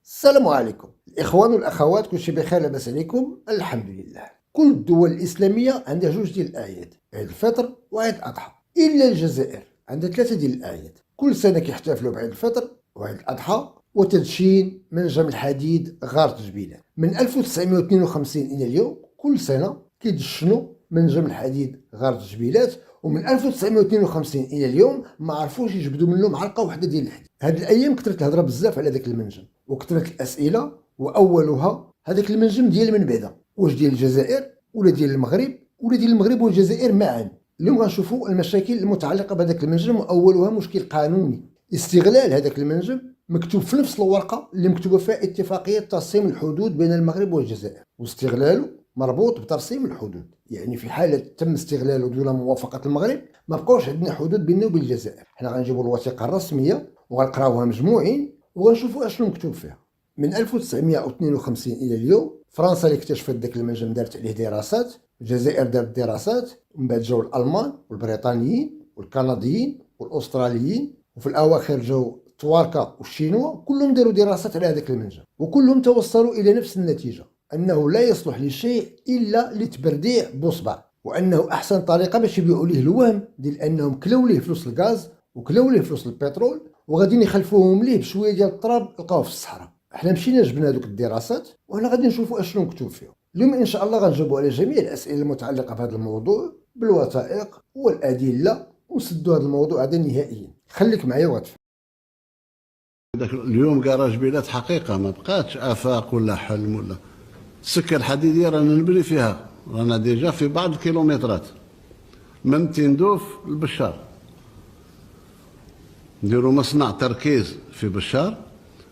السلام عليكم الإخوان والأخوات، كلشي بخير لاباس عليكم الحمد لله. كل الدول الإسلامية عندها جوج ديال الأعياد، عيد الفطر وعيد الأضحى، إلا الجزائر عندها ثلاثة ديال الأعياد. كل سنة كيحتفلوا بعيد الفطر وعيد الأضحى وتدشين منجم الحديد غارة جبيلات. من 1952 إلى اليوم كل سنة كيدشنوا منجم الحديد غارة جبيلات، ومن 1952 الى اليوم ما عرفوش يجبدوا منه معلقه واحده ديال الحديد. هاد الايام كثرت الهضره بزاف على داك المنجم وكثرت الاسئله، واولها هذاك المنجم ديال من بعدا، واش ديال الجزائر ولا ديال المغرب ولا ديال المغرب والجزائر معا. اليوم غنشوفوا المشاكل المتعلقه بهذاك المنجم، واولها مشكل قانوني، استغلال هذاك المنجم مكتوب في نفس الورقه اللي مكتوبه فيها اتفاقيه ترسيم الحدود بين المغرب والجزائر، واستغلاله مربوط بترسيم الحدود. يعني في حالة تم استغلاله دون موافقة المغرب ما بقاوش عندنا حدود بيننا وبين الجزائر. حنا غنجيبوا الوثيقة الرسمية وغنقراوها مجموعين وغنشوفوا اشنو مكتوب فيها. من 1952 الى اليوم فرنسا اللي اكتشفت داك المنجم دارت عليه دراسات، الجزائر دارت دراسات، ومن بعد جاو الالمان والبريطانيين والكنديين والاستراليين، وفي الاواخر جاو التواركه والشينوا، كلهم داروا دراسات على هذاك المنجم وكلهم توصلوا الى نفس النتيجه، أنه لا يصلح لشيء إلا لتبرديع بصبع، وأنه أحسن طريقة باش يبيعوا ليه الوهم ديال أنهم كلاو ليه فلوس الغاز وكلاو ليه فلوس البترول وغادي يخلفوهم ليه بشوية ديال التراب لقاوه في الصحراء. احنا مشينا جبنا هذوك الدراسات وحنا غادي نشوفوا اشنو مكتوب فيهم. اليوم إن شاء الله غنجاوبوا على جميع الأسئلة المتعلقة بهذا الموضوع بالوثائق والأدلة ونسدوا هذا الموضوع هذا نهائيا. خليك معايا وغتفهم. اليوم كراج بلاد حقيقة، ما بقاتش آفاق ولا حلم ولا. السكة الحديدية رانا نبني فيها، رانا ديجا في بعض الكيلومترات من تندوف لبشار، نديرو مصنع تركيز في بشار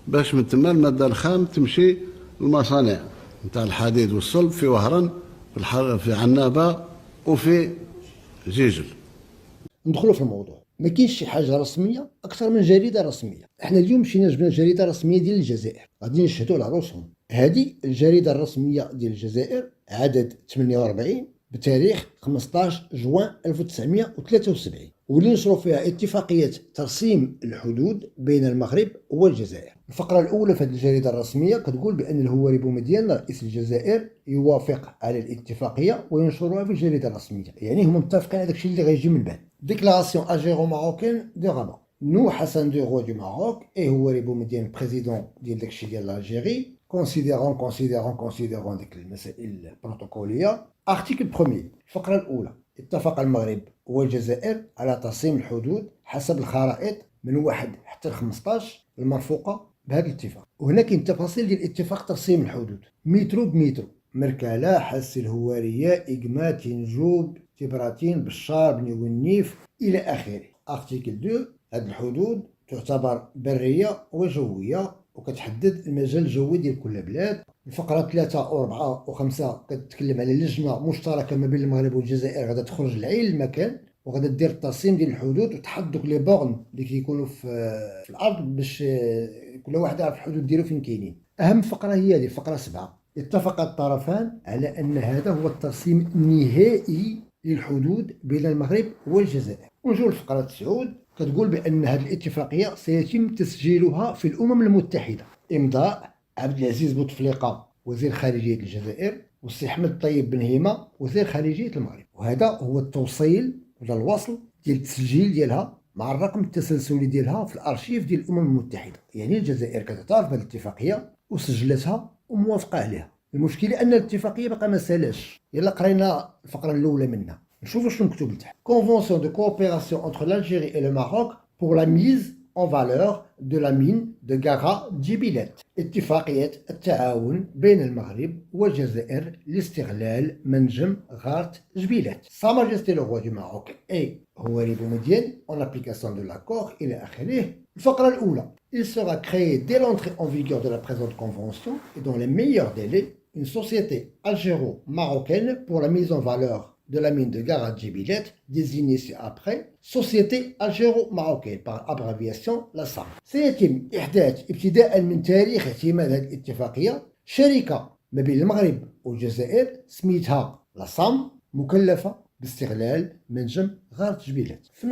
باش من تما المادة الخام تمشي المصانع نتاع الحديد والصلب في وهران، في عنابة وفي جيجل. ندخلوا في الموضوع. ما كاينش شي حاجه رسميه اكثر من جريده رسميه. احنا اليوم مشينا جبنا جريده رسميه ديال الجزائر، غادي نشهدوا على روسهم. هذه الجريده الرسميه ديال الجزائر عدد 48 بتاريخ 15 جوان 1973، واللي نشروا فيها اتفاقيه ترسيم الحدود بين المغرب والجزائر. الفقره الاولى في هذه الجريده الرسميه كتقول بان الهواري بومدين رئيس الجزائر يوافق على الاتفاقيه وينشرها في الجريده الرسميه. يعني هما متفقين على داكشي اللي غيجي من بعد. Déclaration algéro-marocaine de Rabat. Nous, Hassan II, roi du Maroc, et Houari Boumediene, président de l'Algérie, considérant ديك المسائل البروتوكولية. Article 1er الفقرة الأولى: اتفق المغرب والجزائر على ترسيم الحدود حسب الخرائط من 1 حتى 15 المرفوقة بهذا الاتفاق. وهنا كاين تفاصيل ديال اتفاق ترسيم الحدود، مترو بمترو، مركالة، حس الهوارية، إقمات، تنجوب، تبراتين، بشار، بني ونيف إلى آخره. أرتيكل 2: هذه الحدود تعتبر برية وجوية وكتحدد المجال الجوي ديال كل بلاد. الفقرة 3 و4 و5 كتتكلم على لجنة مشتركة ما بين المغرب والجزائر غادا تخرج لعين المكان وغادا دير الترسيم ديال الحدود وتحط دوك لي بورن اللي كيكونوا في الأرض باش كل واحد يعرف الحدود ديالو فين كاينين. أهم فقرة هي هذه الفقرة 7: اتفق الطرفان على أن هذا هو الترسيم النهائي للحدود بين المغرب والجزائر. ونجول الفقرة 9 كتقول بأن هذه الاتفاقية سيتم تسجيلها في الأمم المتحدة. إمضاء عبد العزيز بوتفليقة وزير خارجية الجزائر، والسي أحمد طيب بن هيمة وزير خارجية المغرب. وهذا هو التوصيل ولا الوصل ديال التسجيل ديالها مع الرقم التسلسلي ديالها في الأرشيف ديال الأمم المتحدة. يعني الجزائر كتعترف بهذه الاتفاقية وسجلتها وموافقة عليها. المشكلة أن الاتفاقية بقى ما سالاش. يلا قرينا الفقرة الأولى منها، نشوفوا شنو مكتوب لتحت. Convention de coopération entre l'Algérie et le Maroc pour la mise en valeur de la mine de Gara Djibilet. اتفاقية التعاون بين المغرب والجزائر لاستغلال منجم غارة جبيلات. Sa Majesté le roi du Maroc et Houari Boumediene en application de l'accord إلى آخره. الفقرة الأولى: Il sera créé dès l'entrée en vigueur de la présente convention et dans les meilleurs délais une société algéro-marocaine pour la mise en valeur de la mine de Gara Djibilet, désignée ci-après Société algéro-marocaine par abréviation la SAM. سيتم إحداث ابتداء من تاريخ اعتماد هذه الاتفاقية شركة ما بين المغرب والجزائر سميتها لا SAM، مكلفة باستغلال منجم غارة جبيلات. في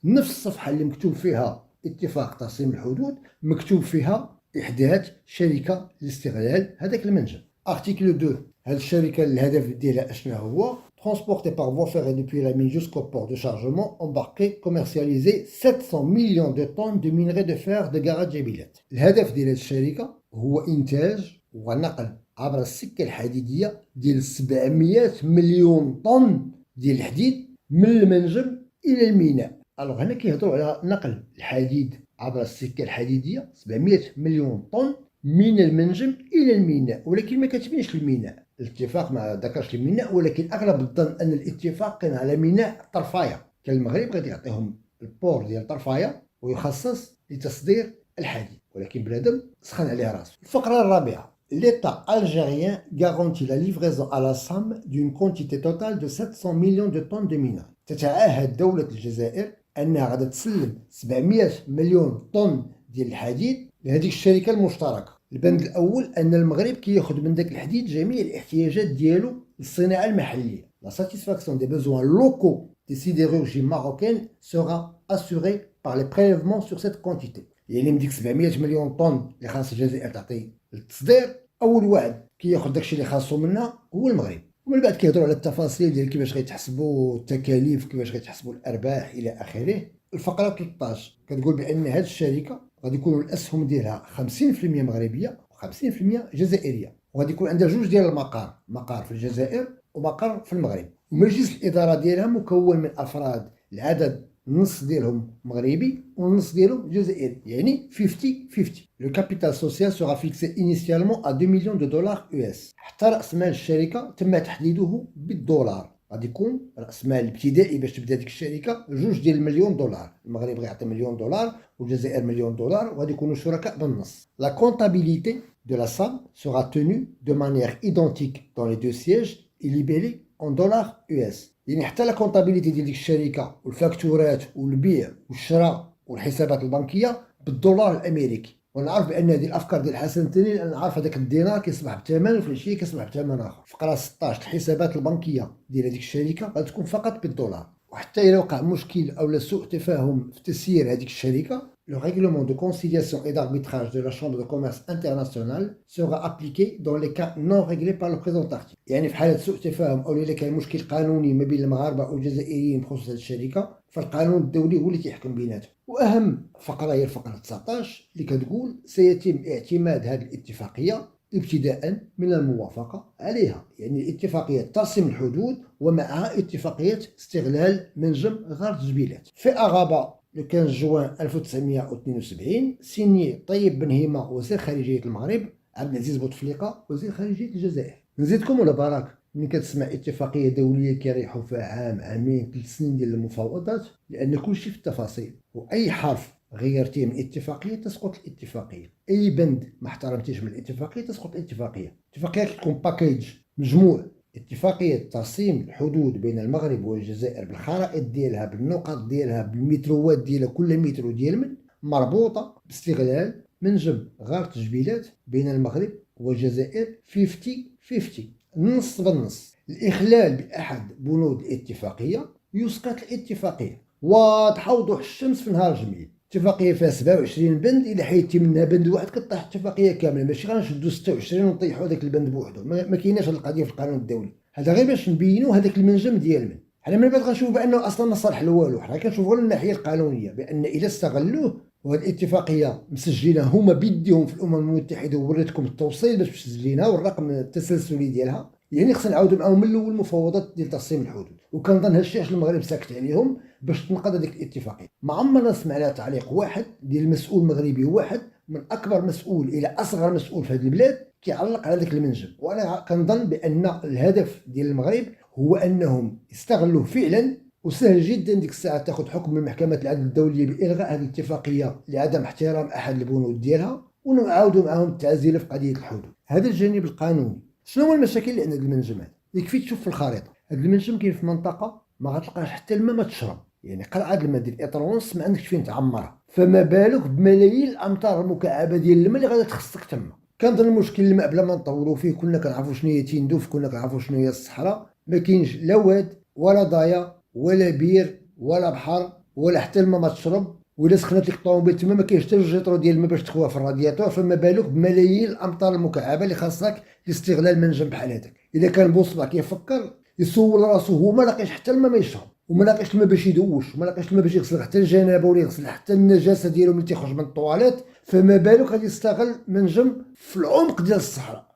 نفس الصفحة اللي مكتوب فيها اتفاق ترسيم الحدود مكتوب فيها إحداث شركة لاستغلال هذاك المنجم. ارتيكل 2 هذه الشركة الهدف ديالها أشنو هو؟ transporté par voie ferrée depuis la mine jusqu'au port de chargement, embarqué, commercialisé 700 millions de tonnes de minerai de fer de Garat Jabilat. الهدف ديال هذه الشركة هو إنتاج ونقل عبر السكة الحديدية ديال 700 مليون طن ديال الحديد من المنجم إلى الميناء. ألوغ هنا كيهضروا على نقل الحديد عبر السكة الحديدية 700 مليون طن من المنجم إلى الميناء، ولكن ما كتبينش الميناء. الاتفاق ما ذكرش الميناء، ولكن أغلب الظن أن الاتفاق كان على ميناء طرفاية. كان المغرب غادي يعطيهم البور ديال طرفاية ويخصص لتصدير الحديد، ولكن بنادم سخن عليه راسو. الفقرة الرابعة l'État algérien garantit la livraison à la SAM d'une quantité totale de 700 millions de tonnes de minerais. تتعهد دولة الجزائر أنها غادي تسلم 700 مليون طن ديال الحديد لهذيك الشركة المشتركة. البند الأول أن المغرب كياخذ من داك الحديد جميع الاحتياجات ديالو للصناعة المحلية. La satisfaction des besoins locaux des sidérurgies marocaines sera assurée par les prélèvements sur cette quantité. يعني من ديك 700 مليون طن اللي خاص الجزائر تعطي للتصدير، أول واحد كياخذ داكشي اللي خاصو منها هو المغرب. ومن بعد كيهضروا على التفاصيل ديال كيفاش غيتحسبوا التكاليف، كيفاش غيتحسبوا الأرباح إلى آخره. الفقرة 13 كتقول بأن هذه الشركة غادي يكونوا الأسهم ديالها 50% مغربية و50% جزائرية، وغادي يكون عندها جوج ديال المقار، مقار في الجزائر ومقر في المغرب. ومجلس الإدارة ديالها مكون من أفراد العدد النص ديالهم مغربي والنص ديالهم جزائري، يعني 50-50. لو كابيتال سوسيال سوغا فيكسي انيسيالمون ا 2 مليون دو دولار يو اس. حتى رأس مال الشركة تم تحديده بالدولار، غادي يكون رأس مال الابتدائي باش تبدا ديك الشركة 2 مليون دولار. المغرب غيعطي مليون دولار والجزائر مليون دولار، وغادي يكونوا شركاء بالنص. لا كونتابيليتي de la SAM sera tenue de manière identique dans les deux sièges et libellée en dollars US. يعني حتى لا كونتابيليتي ديال ديك الشركه والفاكتورات والبيع والشراء والحسابات البنكيه بالدولار الامريكي. ونعرف بان هذه الافكار ديال حسن الثاني، لان عارف هذاك الدينار كيصبح بثمن وفي العشيه كيصبح بثمن اخر. فقره 16 الحسابات البنكيه ديال هذيك الشركه غتكون فقط بالدولار. وحتى الا وقع مشكل او سوء تفاهم في تسيير هذيك الشركه، le règlement de conciliation et d'arbitrage de la Chambre de commerce internationale sera appliqué dans les cas non réglés par le présent article. يعني في حالة سوء تفاهم أو إلا كان مشكل قانوني ما بين المغاربة والجزائريين بخصوص هذه الشركة، فالقانون الدولي هو اللي كيحكم بيناتهم. وأهم فقرة هي الفقرة 19 اللي كتقول سيتم اعتماد هذه الاتفاقية ابتداء من الموافقة عليها. يعني الاتفاقية ترسم الحدود ومعها اتفاقية استغلال منجم غارة جبيلات. في أغابة le 15 جوان 1972 سيني طيب بن هيمة وزير خارجية المغرب، عبد العزيز بوتفليقة وزير خارجية الجزائر. نزيدكم ولا براك ملي كتسمع اتفاقية دولية كيريحوا فيها عام عامين 3 سنين ديال المفاوضات، لأن كلشي في التفاصيل، وأي حرف غيرتيه من الاتفاقية تسقط الاتفاقية. أي بند ما احترمتيش من الاتفاقية تسقط الاتفاقية. الاتفاقية كتكون باكيج مجموع. اتفاقية ترسيم الحدود بين المغرب والجزائر بالخرائط ديالها بالنقط ديالها بالمتروات ديالها، كل مترو ديال من مربوطة باستغلال منجم غارة جبيلات بين المغرب والجزائر 50-50، نص بالنص. الإخلال بأحد بنود الاتفاقية يسقط الاتفاقية. واضحة وضوح الشمس في نهار جميل. اتفاقية فيها 27 بند، إلا حيدتي منها بند واحد كطيح الاتفاقية كاملة. ماشي غنشدو 26 ونطيحو هذاك البند بوحدو، ما كايناش هاد القضية في القانون الدولي. هذا غير باش نبينو هذاك المنجم ديال من حنا من بعد غنشوفو بأنه أصلا ما صالح لوالو. حنا كنشوفو غير الناحية القانونية بأن إلا استغلوه، وهاد الاتفاقية مسجلينها هما بيديهم في الأمم المتحدة، ووريتكم التوصيل باش مسجلينها والرقم التسلسلي ديالها. يعني خصنا نعاودو معاهم من الأول المفاوضات ديال ترسيم الحدود. وكنظن هادشي علاش المغرب ساكت عليهم باش تنقض هذيك الاتفاقية. ما عمرنا سمعنا تعليق واحد ديال مسؤول مغربي واحد من أكبر مسؤول إلى أصغر مسؤول في هذه البلاد كيعلق على ذاك المنجم. وأنا كنظن بأن الهدف ديال المغرب هو أنهم يستغلوه فعلا، وسهل جدا ديك الساعة تاخذ حكم من محكمة العدل الدولية بإلغاء هذه الاتفاقية لعدم احترام أحد البنود ديالها، ونعاودوا معهم التعزيل في قضية الحدود. هذا الجانب القانوني. شنو هو المشاكل اللي عند هذا المنجم هذا؟ يكفي تشوف في الخريطة. هذا المنجم كاين في منطقة ما غتلقاش حتى الماء ما تشرب، يعني قلعة الماء ديال اطرونس ما عندكش فين تعمرها، فما بالك بملايين الامتار المكعبه ديال الماء اللي غادي تخصك تما. كنظن المشكل الماء بلا ما نطولوا فيه، كنا كنعرفوا شنو هي تيندوف، كنا كنعرفوا شنو هي الصحراء. ما كاينش لا واد ولا ضايا ولا بير ولا بحر ولا حتى الماء ما تشرب ولا سخنت لك الطوموبيل تما ما كاينش حتى الجيترو ديال الماء باش تخويها في الرادياتور، فما بالك بملايين الامتار المكعبه اللي خاصك لاستغلال منجم بحال هذاك. اذا كان بوصبع كيفكر يسول راسو، هو ما لاقيش حتى الماء ما يشرب، وما لاقيش الماء باش يدوش، وما لاقيش الماء باش يغسل حتى الجنابه ولا يغسل حتى النجاسه ديالو ملي تيخرج من الطواليت، فما بالك غادي يستغل منجم في العمق ديال الصحراء.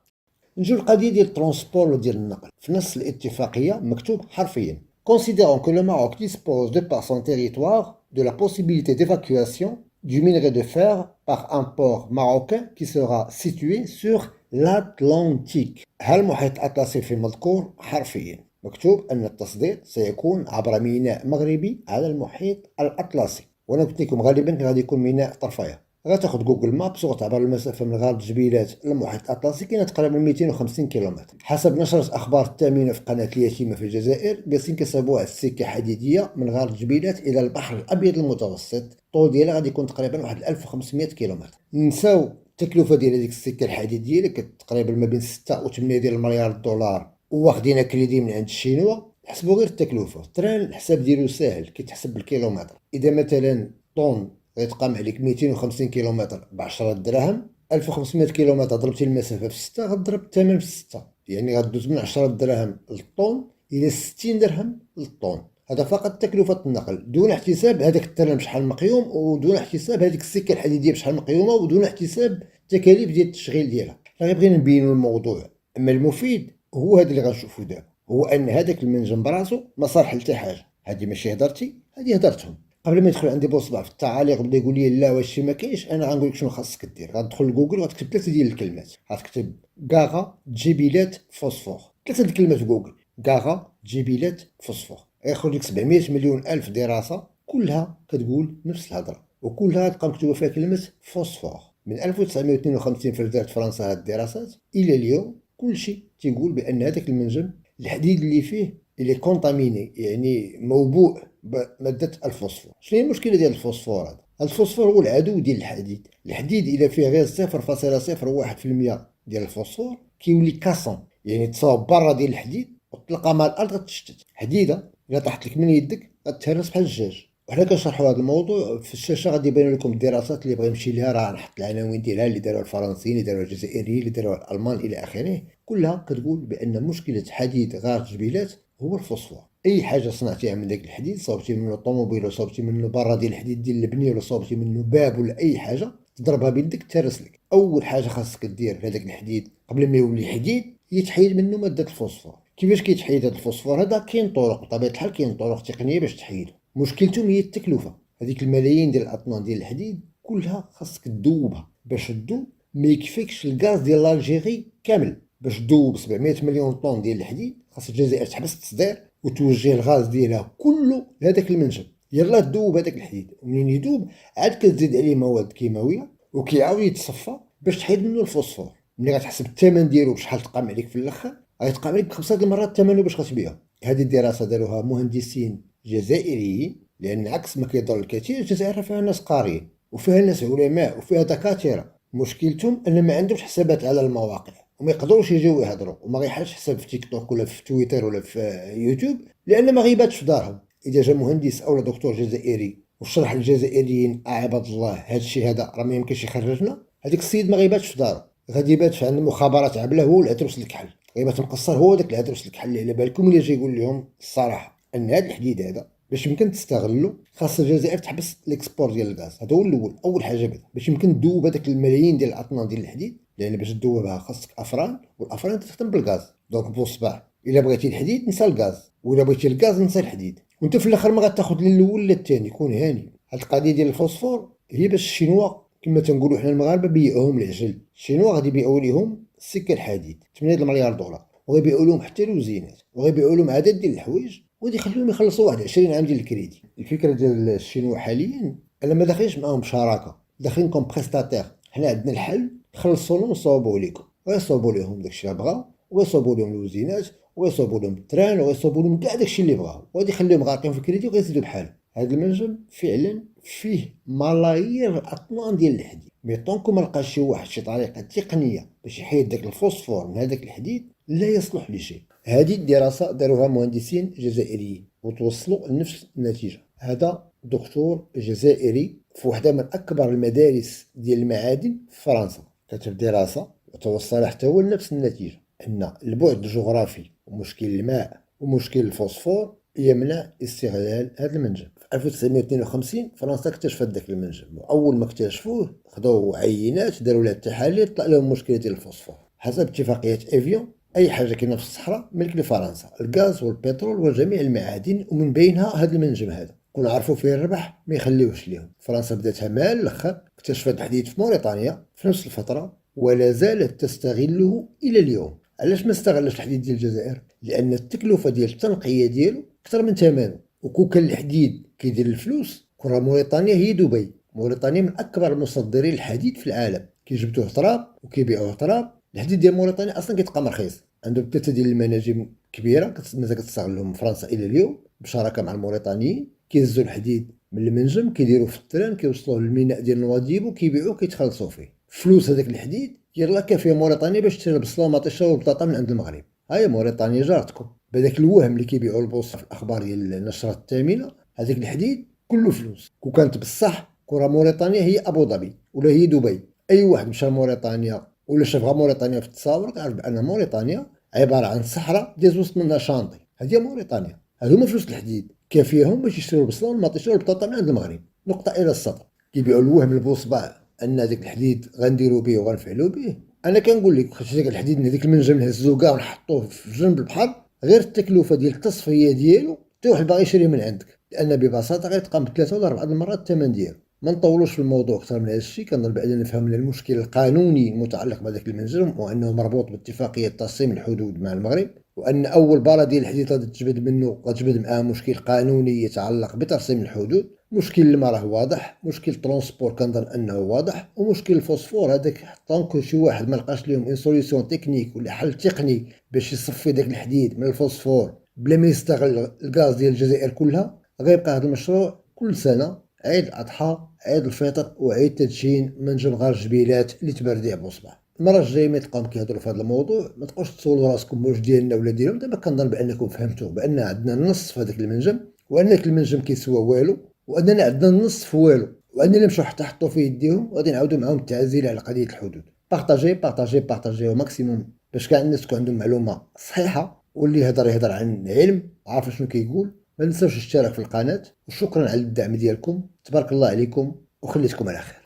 نجيو للقضيه ديال الترونسبور وديال النقل. في نص الاتفاقيه مكتوب حرفيا: Considérant que le Maroc dispose de par son territoire de la possibilité d'évacuation du minerai de fer par un port marocain qui sera situé sur l'Atlantique. هالمحيط الأطلسي في المذكور حرفيا مكتوب أن التصدير سيكون عبر ميناء مغربي على المحيط الأطلسي. وأنا قلت لكم غالبا غادي يكون ميناء طرفاية. غتاخد جوجل مابس وغتعبر المسافة من غار الجبيلات للمحيط الأطلسي، كاينة تقريبا 250 كيلومتر. حسب نشرة أخبار الثامنة في قناة اليتيمة في الجزائر، جالسين كيصاوبوا السكة حديدية من غار الجبيلات إلى البحر الأبيض المتوسط، الطول ديالها غادي يكون تقريبا واحد 1500 كيلومتر. نساو التكلفة ديال هذيك السكة الحديدية اللي تقريبا ما بين 6 و 8 ديال المليار دولار، وواخدين كريدي من عند الشينوا. حسبوا غير التكلفة. التران الحساب ديالو ساهل، كيتحسب بالكيلومتر. إذا مثلا طون غيتقام عليك 250 كيلومتر ب 10 دراهم، 1500 كيلومتر ضربتي المسافة في 6 غتضرب الثمن في 6، يعني غدوز من 10 دراهم للطون إلى 60 درهم للطون. هذا فقط تكلفة النقل، دون احتساب هذاك التران بشحال مقيوم، ودون احتساب هذيك السكة الحديدية بشحال مقيومة، ودون احتساب التكاليف ديال التشغيل ديالها. غير بغينا نبينوا الموضوع. أما المفيد هو هذا اللي غنشوفو دابا، هو أن هذاك المنجم براسو ما صالح لحتى حاجة. هذه ماشي هضرتي، هذه هضرتهم. قبل ما يدخل عندي بوصبع في التعاليق بدا يقول لي لا واش شي ما كاينش، انا غنقول لك شنو خاصك دير. غتدخل لجوجل وغتكتب 3 ديال الكلمات، غتكتب كاغا جبيلات فوسفور، 3 الكلمات في جوجل، كاغا جبيلات فوسفور، غيخرج لك 700 مليون الف دراسه كلها كتقول نفس الهضره، وكلها تبقى مكتوبه فيها كلمه فوسفور. من 1952 في دارت فرنسا هاد الدراسات الى اليوم كلشي تيقول بان هذاك المنجم الحديد اللي فيه اللي كونطاميني، يعني موبوء بمادة الفوسفور. شنو هي المشكلة ديال الفوسفور هذا؟ الفوسفور هو العدو ديال الحديد. الحديد إلا فيه غير 0.01% ديال الفوسفور كيولي كاسون، يعني تصاوب برا ديال الحديد وتلقى مع الأرض غتشتت. حديدة إلا طاحت لك من يدك غتهرس بحال الدجاج. وحنا كنشرحوا هذا الموضوع في الشاشة، غادي يبانوا لكم الدراسات اللي بغى يمشي ليها، راه نحط العناوين ديالها اللي داروها الفرنسيين، اللي داروها الجزائريين، اللي داروها الألمان إلى آخره. كلها كتقول بأن مشكلة حديد غار الجبيلات هو الفوسفور. اي حاجه صنعتيها من داك الحديد، صوبتي منه الطوموبيل ولا صوبتي منه برا ديال الحديد ديال البنيه ولا صوبتي منه باب ولا اي حاجه، تضربها بيدك تهرس لك. اول حاجه خاصك دير في هذاك الحديد قبل ما يولي حديد هي تحيد منه ماده الفوسفور. كيفاش كيتحيد هذا الفوسفور هذا؟ كاين طرق، بطبيعه الحال كاين طرق تقنيه باش تحيده. مشكلتهم هي التكلفه. هذيك الملايين ديال الاطنان ديال الحديد كلها خاصك تذوبها. باش تذوب ما يكفيكش الغاز ديال الجيري كامل. باش تذوب 700 مليون طن ديال الحديد خاص الجزائر تحبس التصدير وتوجه الغاز ديالها كله لهذاك المنجم. يلا تذوب هذاك الحديد، ومنين يذوب عاد كتزيد عليه مواد كيماويه وكيعاود يتصفى باش تحيد منه الفوسفور. ملي غتحسب الثمن ديالو بشحال تقام عليك في الاخر، غيتقام عليك ب5 المرات ثمنه باش غتبيعو. هذه الدراسه داروها مهندسين جزائريين، لان عكس ما كيظن الكثير الجزائر فيها ناس قاريين وفيها ناس علماء وفيها دكاتره. مشكلتهم ان ما عندهمش حسابات على المواقع وما يقدروش يجيو يهضروا، وما غيحلش حساب في تيك توك ولا في تويتر ولا في يوتيوب، لان ما غيباتش في دارهم. اذا جا مهندس او دكتور جزائري وشرح للجزائريين عباد الله هذا الشيء هذا راه ما يمكنش يخرجنا، هذاك السيد ما غيباتش في داره، غادي يبات في عند المخابرات عبله هو العتروس الكحل، غيبات مقصر هو داك العتروس الكحل اللي على بالكم اللي جاي يقول لهم الصراحه ان هذا الحديد هذا باش يمكن تستغلوا خاص الجزائر تحبس الاكسبور ديال الغاز. هذا هو الاول، اول حاجه بعدا باش يمكن تذوب هذاك الملايين ديال الاطنان ديال الحديد، لان باش تذوبها خاصك افران، والافران تخدم بالغاز. دونك بوصبع الا بغيتي الحديد نسى الغاز، ولا بغيتي الغاز نسى الحديد، وانت في الاخر ما غتاخذ لا الاول لا الثاني، يكون هاني. هاد القضيه ديال الفوسفور هي باش الشينوا كما تنقولوا حنا المغاربه بيعوهم العجل. الشينوا غادي يبيعوا لهم السكه الحديد 8 مليار دولار، وغيبيعوا لهم حتى الوزينات، وغيبيعوا لهم عدد ديال الحوايج، وغادي يخليهم يخلصوا واحد 20 عام ديال الكريدي. الفكره ديال الشينوا حاليا انا ما داخلينش معاهم بشراكه، داخلين كوم بريستاتير. حنا عندنا الحل، خلصوا لهم وصوبوا لكم، ويصوبوا لهم داكشي اللي بغاو، ويصوبوا لهم الوزينات، ويصوبوا لهم التران، ويصوبوا لهم كاع داكشي اللي بغاو، وغادي يخليهم غارقين في الكريدي وغيزيدوا بحالهم. هذا المنجم فعلا فيه ملايير الاطنان ديال الحديد، مي طونكو ما لقاش شي واحد شي طريقه تقنيه باش يحيد داك الفوسفور من هذاك الحديد لا يصلح لشيء. هذه الدراسه داروها مهندسين جزائريين وتوصلوا لنفس النتيجه. هذا دكتور جزائري في واحدة من أكبر المدارس ديال المعادن في فرنسا، كتب دراسة وتوصل حتى هو لنفس النتيجة، أن البعد الجغرافي ومشكل الماء ومشكل الفوسفور يمنع استغلال هذا المنجم. في 1952 فرنسا اكتشفت ذاك المنجم، وأول ما اكتشفوه خداو عينات داروا لها التحاليل طلع لهم مشكلة ديال الفوسفور. حسب اتفاقية إيفيون أي حاجة كاينة في الصحراء ملك لفرنسا، الغاز والبترول وجميع المعادن، ومن بينها هذا المنجم هذا كون عرفوا فيه الربح ما يخليوش ليهم. فرنسا بداتها مال الاخر، اكتشفت الحديد في موريتانيا في نفس الفترة ولا زالت تستغله إلى اليوم. علاش ما استغلش الحديد ديال الجزائر؟ لأن التكلفة ديال التنقية ديالو أكثر من ثمنه، وكون كان الحديد كيدير الفلوس كون موريتانيا هي دبي. موريتانيا من أكبر مصدرين الحديد في العالم، كيجبدوه تراب وكيبيعوه تراب. الحديد ديال موريتانيا أصلا كيتلقى رخيص، عندهم 3 ديال المناجم كبيرة مازال كتستغلهم فرنسا إلى اليوم بشراكة مع الموريتانيين. كيهزوا الحديد من المنجم كيديروا في التران كيوصلوه للميناء ديال نواديبو كيبيعوه كيتخلصوا فيه فلوس. هذاك الحديد يلاه كافيه موريتانيا باش تشري البصله والمطيشه والبطاطا من عند المغرب. هاهي موريتانيا جارتكم بهذاك الوهم اللي كيبيعوا البوصه في الاخبار ديال النشرات الثامنه. هذاك الحديد كله فلوس، كون كانت بصح كره موريتانيا هي ابو ظبي ولا هي دبي. اي واحد مشى لموريتانيا ولا شاف غير موريتانيا في التصاور كيعرف بان موريتانيا عباره عن صحراء ديز وسط منها شانطي. هذه موريتانيا، هادو هما فلوس الحديد كافيهم باش يشريو البصله والمطيشه والبطاطا من عند المغرب. نقطه الى السطر. كيبيعوا الوهم البوصبع ان هذاك الحديد غنديروا به وغنفعلوا به. انا كنقول لك خصك الحديد من هذيك المنجم نهزو كاع ونحطوه في جنب البحر، غير التكلفه ديال التصفيه ديالو حتى واحد باغي يشريه من عندك، لان ببساطه غيتقام ب3 ولا 4 المرات الثمن ديالو. ما نطولوش في الموضوع اكثر من هذا الشيء، كنظن بان نفهم المشكل القانوني المتعلق بهذاك المنجم، وانه مربوط باتفاقيه ترسيم الحدود مع المغرب، وان اول باره ديال الحديد غادي تجبد منه غتجبد معاه مشكل قانوني يتعلق بترسيم الحدود. مشكل الماء راه واضح، مشكل الترونسبور كنظن انه واضح، ومشكل الفوسفور هذاك طونك شي واحد ما لقاش لهم اون سوليسيون تكنيك ولا حل تقني باش يصفي داك الحديد من الفوسفور بلا ما يستغل الغاز ديال الجزائر كلها، غيبقى هذا المشروع كل سنه عيد الاضحى عيد الفطر وعيد تدشين منجم غار الجبيلات اللي تبرديه بوصبع. المره الجايه ما تبقاو كيهضروا في هذا الموضوع ما تبقاوش تسولوا راسكم واش ديالنا ولا ديالهم. دابا كنظن بانكم فهمتوا بان عندنا النص في هذاك المنجم، وانك المنجم كيسوى والو، واننا عندنا النص في والو، واننا نمشيو حتى نحطوا فيه يديهم وغادي نعاودوا معاهم التعازيل على قضيه الحدود. بارطاجي او ماكسيموم باش كاع الناس تكون عندهم معلومه صحيحه، واللي يهضر عن علم عارف شنو كيقول. ما تنساوش الاشتراك في القناه، وشكرا على الدعم ديالكم، تبارك الله عليكم وخليتكم على خير.